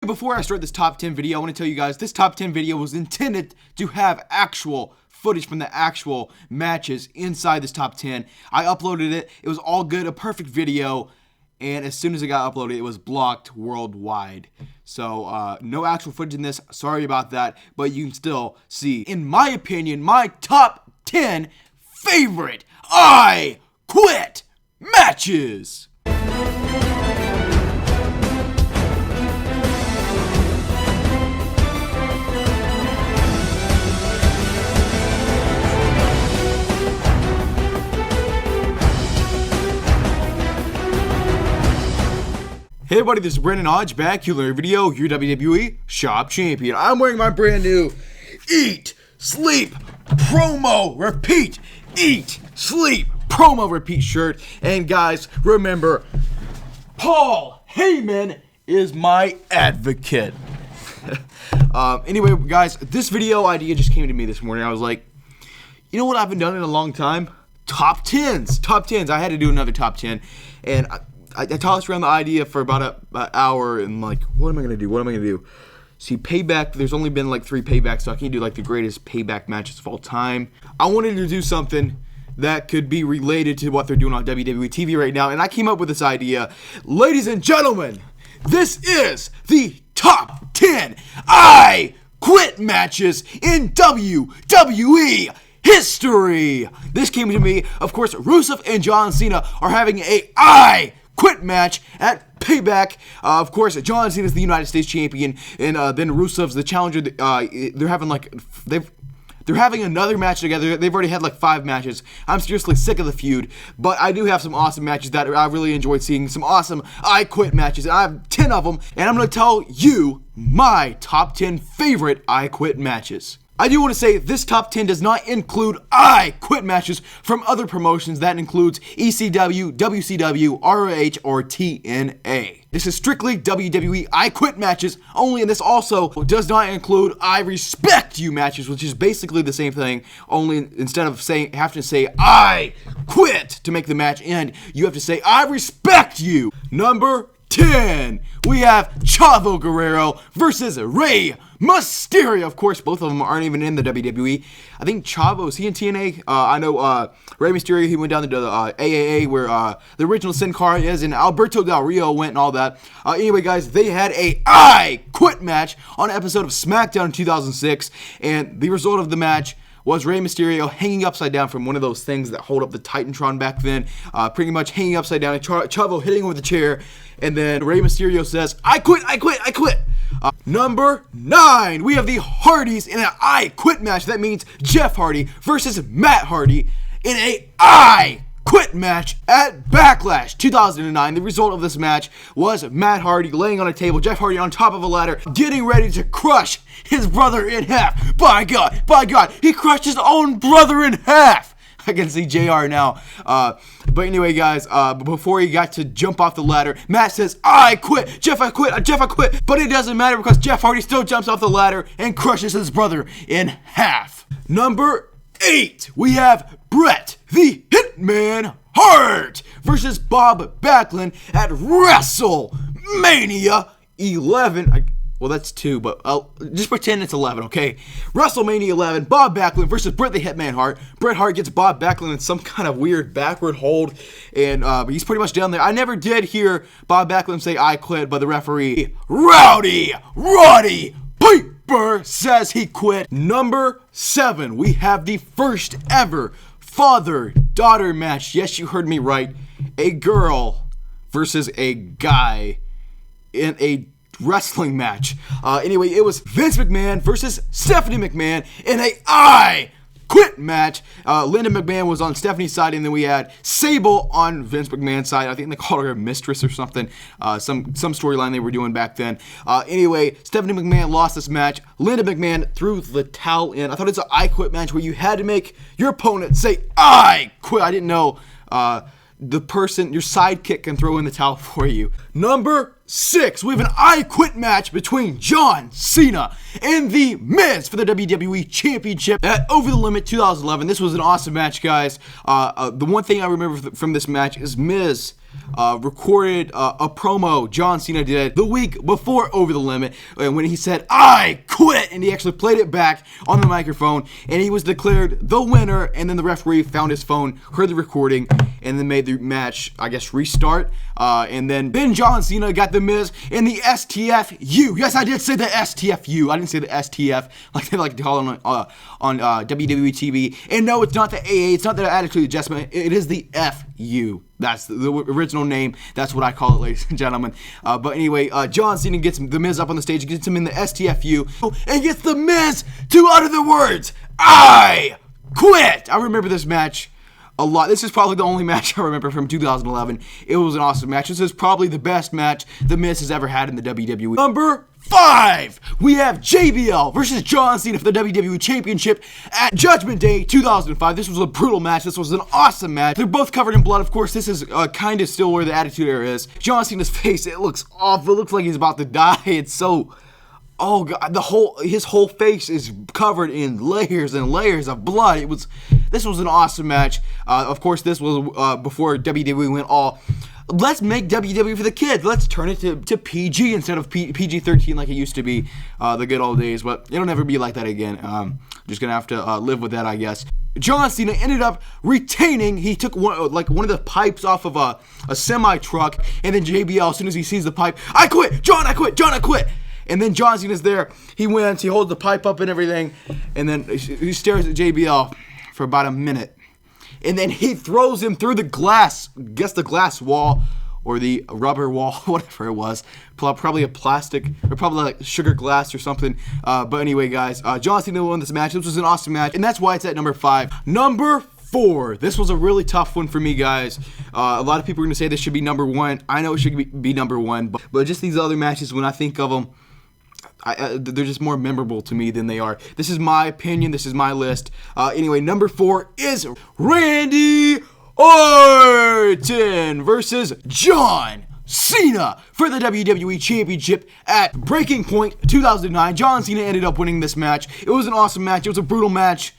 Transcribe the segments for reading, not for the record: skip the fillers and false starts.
before I start this top 10 video, I want to tell you guys this top 10 video was intended to have actual footage from the actual matches inside this top 10. I uploaded it. It was all good, a perfect video. And as soon as it got uploaded, it was blocked worldwide. So, no actual footage in this. Sorry about that. But you can still see, in my opinion, my top 10 favorite I Quit matches. Hey everybody, this is Brandon Hodge back here with another video, your WWE Shop Champion. I'm wearing my brand new Eat, Sleep, Promo, Repeat, Eat, Sleep, Promo, Repeat shirt. And guys, remember, Paul Heyman is my advocate. Anyway, guys, this video idea just came to me this morning. I was like, you know what I haven't done in a long time? Top 10s. Top 10s. I had to do another top 10. And I tossed around the idea for about an hour and like, what am I going to do? See, Payback, there's only been like 3 Paybacks, so I can do like the greatest Payback matches of all time. I wanted to do something that could be related to what they're doing on WWE TV right now, and I came up with this idea. Ladies and gentlemen, this is the top 10 I Quit matches in WWE history. This came to me. Of course, Rusev and John Cena are having a I Quit match at Payback. Of course, John Cena is the United States champion, and then Rusev's the challenger. They're having another match together. They've already had like 5 matches. I'm seriously sick of the feud, but I do have some awesome matches that I really enjoyed seeing. Some awesome I Quit matches. I have 10 of them, and I'm going to tell you my top 10 favorite I Quit matches. I do want to say this top 10 does not include I Quit matches from other promotions. That includes ECW, WCW, ROH, or TNA. This is strictly WWE I Quit matches only, and this also does not include I Respect You matches, which is basically the same thing, only instead of having to say I quit to make the match end, you have to say I respect you. Number 10, we have Chavo Guerrero versus Rey Mysterio. Of course, both of them aren't even in the WWE. I think Chavo, is he in TNA? I know Rey Mysterio, he went down to the AAA where the original Sin Cara is, and Alberto Del Rio went and all that. Anyway, guys, they had a I Quit match on an episode of SmackDown in 2006, and the result of the match was Rey Mysterio hanging upside down from one of those things that hold up the Titantron back then, pretty much hanging upside down, and Chavo hitting him with a chair, and then Rey Mysterio says, I quit, I quit, I quit. Number 9, we have the Hardys in an I Quit match. That means Jeff Hardy versus Matt Hardy in a I Quit match at Backlash 2009. The result of this match was Matt Hardy laying on a table, Jeff Hardy on top of a ladder, getting ready to crush his brother in half. By God, he crushed his own brother in half. I can see JR now. But anyway, guys, before he got to jump off the ladder, Matt says, I quit, Jeff, I quit, Jeff, I quit. But it doesn't matter because Jeff Hardy still jumps off the ladder and crushes his brother in half. Number 8, we have Bret, the Hitman Hart versus Bob Backlund at WrestleMania 11. Well, that's 2, but just pretend it's 11, okay? WrestleMania 11, Bob Backlund versus Bret the Hitman Hart. Bret Hart gets Bob Backlund in some kind of weird backward hold, and he's pretty much down there. I never did hear Bob Backlund say, I quit, but the referee, Roddy Piper, says he quit. Number 7, we have the first ever father-daughter match. Yes, you heard me right. A girl versus a guy in a wrestling match. Anyway, it was Vince McMahon versus Stephanie McMahon in a I Quit match. Linda McMahon was on Stephanie's side, and then we had Sable on Vince McMahon's side. I think they called her a mistress or something. Some storyline they were doing back then. Anyway, Stephanie McMahon lost this match. Linda McMahon threw the towel in. I thought it's an I Quit match where you had to make your opponent say I quit. I didn't know the person, your sidekick, can throw in the towel for you. Number 6, we have an I Quit match between John Cena and The Miz for the WWE Championship at Over the Limit 2011. This was an awesome match, guys. The one thing I remember from this match is Miz recorded a promo John Cena did the week before Over the Limit when he said, "I quit," and he actually played it back on the microphone, and he was declared the winner, and then the referee found his phone, heard the recording, and then made the match, I guess, restart, and then John Cena got The Miz in the STFU. Yes, I did say the STFU. I didn't say the STF, like they like to call it on WWE TV. And no, it's not the AA, it's not the Attitude Adjustment, it is the FU. That's the original name. That's what I call it, ladies and gentlemen. But anyway, John Cena gets The Miz up on the stage, gets him in the STFU, and gets The Miz to utter the words, "I quit." I remember this match a lot. This is probably the only match I remember from 2011. It was an awesome match. This is probably the best match The Miz has ever had in the WWE. Number 5, we have JBL versus John Cena for the WWE Championship at Judgment Day 2005. This was a brutal match. This was an awesome match. They're both covered in blood. Of course, this is kind of still where the Attitude Era is. John Cena's face, it looks awful. It looks like he's about to die. It's so... Oh God, his whole face is covered in layers and layers of blood. This was an awesome match. Of course, this was before WWE went all, let's make WWE for the kids. Let's turn it to PG instead of PG-13 like it used to be the good old days. But it'll never be like that again. Just gonna have to live with that, I guess. John Cena ended up retaining. He took one of the pipes off of a semi-truck, and then JBL, as soon as he sees the pipe, "I quit, John, I quit, John, I quit." And then John Cena's there. He wins. He holds the pipe up and everything. And then he stares at JBL for about a minute. And then he throws him through the glass. Guess the glass wall or the rubber wall, whatever it was. Probably a plastic or probably like sugar glass or something. But anyway, guys, John Cena won this match. This was an awesome match. And that's why it's at number 5. Number 4. This was a really tough one for me, guys. A lot of people are going to say this should be number 1. I know it should be number 1. But just these other matches, when I think of them, they're just more memorable to me than they are. This is my opinion. This is my list. Anyway, number 4 is Randy Orton versus John Cena for the WWE Championship at Breaking Point 2009. John Cena ended up winning this match. It was an awesome match. It was a brutal match.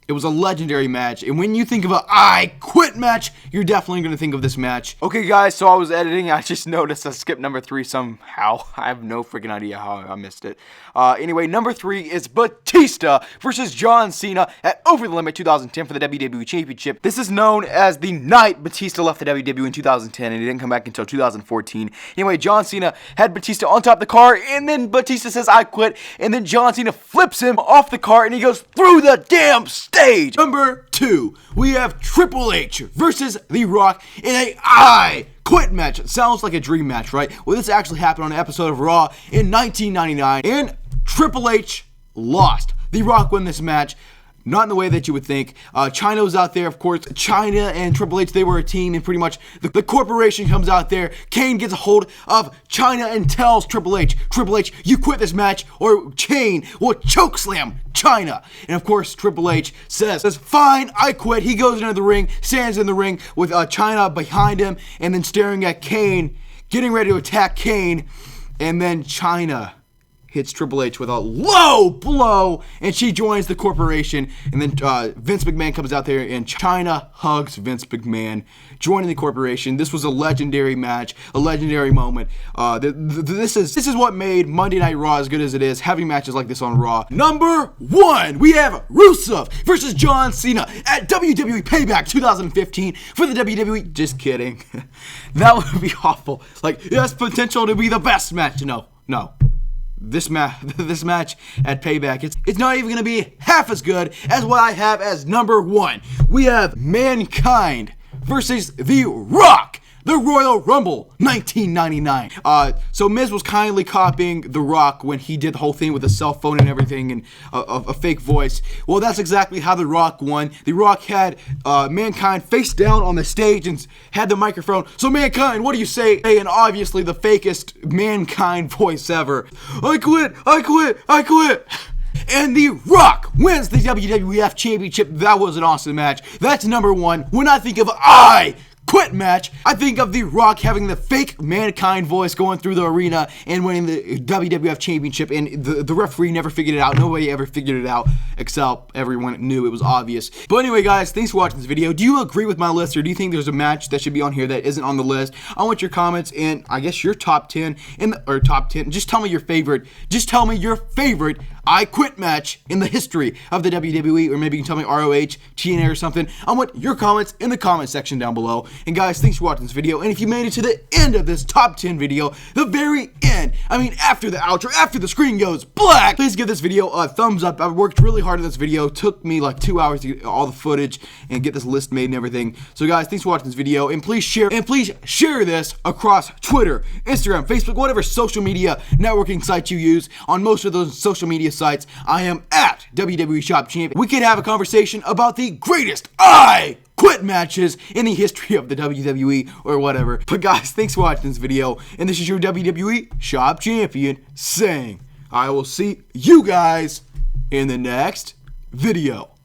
It was a legendary match, and when you think of a "I quit" match, you're definitely going to think of this match. Okay, guys, so I was editing. I just noticed I skipped number 3 somehow. I have no freaking idea how I missed it. Anyway, number 3 is Batista versus John Cena at Over the Limit 2010 for the WWE Championship. This is known as the night Batista left the WWE in 2010, and he didn't come back until 2014. Anyway, John Cena had Batista on top of the car, and then Batista says, "I quit," and then John Cena flips him off the car, and he goes through the damn stage. Number 2, we have Triple H versus The Rock in a "I quit" match. It sounds like a dream match, right? Well, this actually happened on an episode of Raw in 1999, and Triple H lost. The Rock won this match. Not in the way that you would think. China was out there, of course. China and Triple H, they were a team, and pretty much the corporation comes out there. Kane gets a hold of China and tells Triple H, you quit this match, or Kane will chokeslam China. And of course, Triple H says, "Fine, I quit." He goes into the ring, stands in the ring with China behind him, and then staring at Kane, getting ready to attack Kane, and then China hits Triple H with a low blow, and she joins the corporation. And then Vince McMahon comes out there, and China hugs Vince McMahon, joining the corporation. This was a legendary match, a legendary moment. This is what made Monday Night Raw as good as it is, having matches like this on Raw. Number 1, we have Rusev versus John Cena at WWE Payback 2015 for the WWE. Just kidding. That would be awful. Like, it has potential to be the best match. No. This match at Payback, it's not even going to be half as good as what I have as number 1. We have Mankind versus The Rock, the Royal Rumble 1999. So Miz was kindly copying The Rock when he did the whole thing with the cell phone and everything and a fake voice. Well, that's exactly how The Rock won. The Rock had Mankind face down on the stage and had the microphone. "So Mankind, what do you say?" And obviously the fakest Mankind voice ever. "I quit, I quit, I quit." And The Rock wins the WWF Championship. That was an awesome match. That's number 1. When I think of "I quit match, I think of The Rock having the fake Mankind voice going through the arena and winning the WWF Championship, and the referee never figured it out. Nobody ever figured it out, except everyone knew it was obvious. But anyway, guys, thanks for watching this video. Do you agree with my list, or do you think there's a match that should be on here that isn't on the list? I want your comments and I guess your top 10 or top 10. Just tell me your favorite. Just tell me your favorite I Quit match in the history of the WWE, or maybe you can tell me ROH, TNA, or something. I want your comments in the comment section down below. And guys, thanks for watching this video. And if you made it to the end of this top 10 video, the very end, I mean after the outro, after the screen goes black, please give this video a thumbs up. I worked really hard on this video. It took me like 2 hours to get all the footage and get this list made and everything. So guys, thanks for watching this video, and please share this across Twitter, Instagram, Facebook, whatever social media networking sites you use. On most of those social media sites, I am at WWE Shop Champion. We could have a conversation about the greatest I Quit matches in the history of the WWE or whatever. But guys, thanks for watching this video, and this is your WWE Shop Champion saying I will see you guys in the next video.